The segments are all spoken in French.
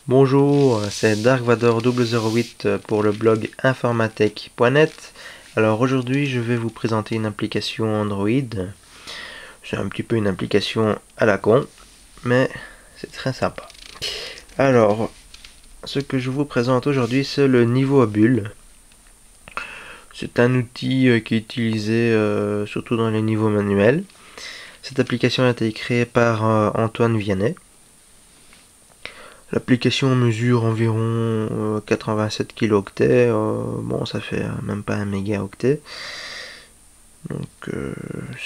Bonjour, c'est Darkvador 008 pour le blog informatech.net. Alors aujourd'hui je vais vous présenter une application Android. C'est un petit peu une application à la con, mais c'est très sympa. Alors, ce que je vous présente aujourd'hui c'est le niveau à bulles. C'est un outil qui est utilisé surtout dans les niveaux manuels. Cette application a été créée par Antoine Vianney. L'application mesure environ 87 kilooctets, bon ça fait même pas un mégaoctet, donc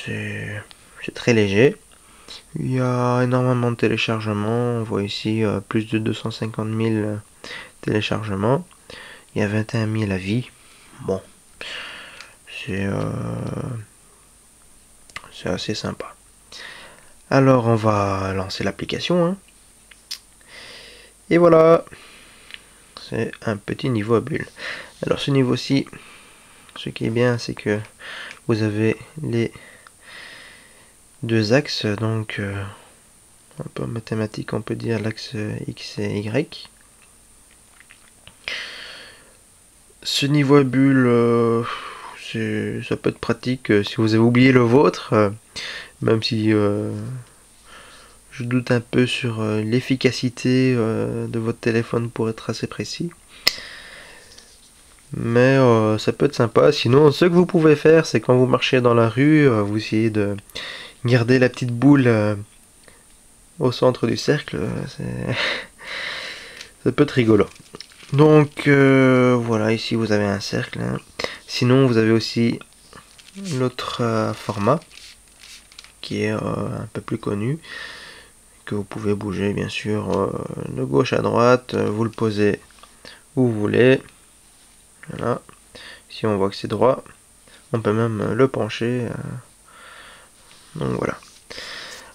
c'est très léger. Il y a énormément de téléchargements, on voit ici plus de 250 000 téléchargements, il y a 21 000 avis, bon c'est assez sympa. Alors on va lancer l'application, hein. Et voilà, c'est un petit niveau à bulles. Alors ce niveau-ci, ce qui est bien, c'est que vous avez les deux axes, donc un peu mathématique, on peut dire l'axe X et Y. Ce niveau à bulles, ça peut être pratique si vous avez oublié le vôtre, même si je doute un peu sur l'efficacité de votre téléphone pour être assez précis. Mais ça peut être sympa. Sinon, ce que vous pouvez faire, c'est quand vous marchez dans la rue, vous essayez de garder la petite boule au centre du cercle. Ça peut être rigolo. Donc voilà, ici vous avez un cercle, hein. Sinon, vous avez aussi l'autre format qui est un peu plus connu, que vous pouvez bouger bien sûr de gauche à droite, vous le posez où vous voulez. Voilà, si on voit que c'est droit, on peut même le pencher, donc voilà.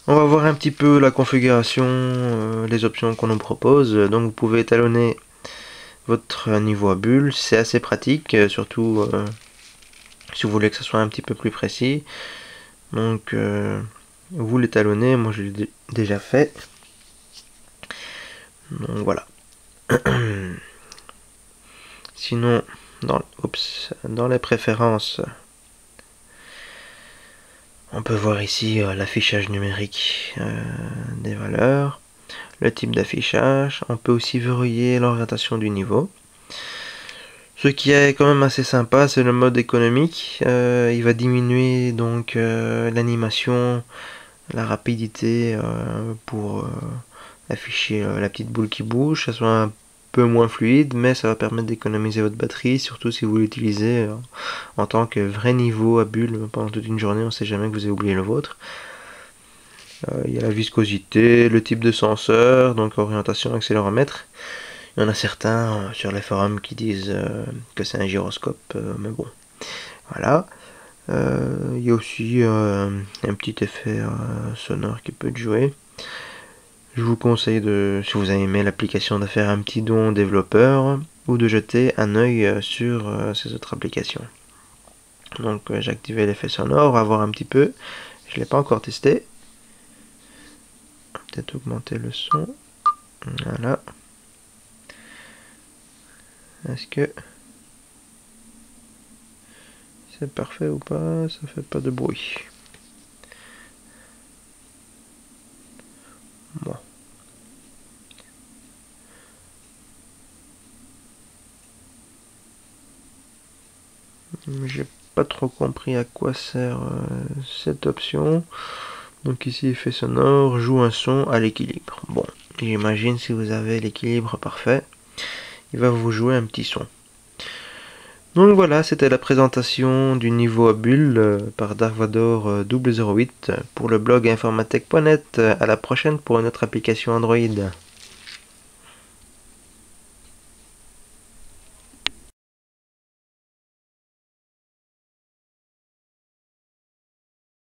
On va voir un petit peu la configuration, les options qu'on nous propose. Donc vous pouvez étalonner votre niveau à bulles, c'est assez pratique, surtout si vous voulez que ce soit un petit peu plus précis. Donc vous l'étalonnez, moi je l'ai déjà fait. Donc voilà. Sinon, dans les préférences, on peut voir ici l'affichage numérique des valeurs, le type d'affichage. On peut aussi verrouiller l'orientation du niveau. Ce qui est quand même assez sympa, c'est le mode économique. Il va diminuer donc l'animation, la rapidité pour afficher la petite boule qui bouge. Ça soit un peu moins fluide, mais ça va permettre d'économiser votre batterie, surtout si vous l'utilisez en tant que vrai niveau à bulles pendant toute une journée. On ne sait jamais que vous avez oublié le vôtre. Il y a la viscosité, le type de senseur, donc orientation, accéléromètre. Il y en a certains sur les forums qui disent que c'est un gyroscope, mais bon, voilà. Il y a aussi un petit effet sonore qui peut jouer. Je vous conseille, si vous avez aimé l'application, de faire un petit don au développeur ou de jeter un œil sur ces autres applications. Donc j'ai activé l'effet sonore, on va voir un petit peu. Je ne l'ai pas encore testé. Peut-être augmenter le son. Voilà. Est-ce que c'est parfait ou pas? Ça fait pas de bruit. Bon. J'ai pas trop compris à quoi sert cette option. Donc ici effet sonore, joue un son à l'équilibre. Bon, j'imagine si vous avez l'équilibre parfait, il va vous jouer un petit son. Donc voilà, c'était la présentation du niveau à bulles par Darkvador 008 pour le blog informatech.net. À la prochaine pour une autre application Android.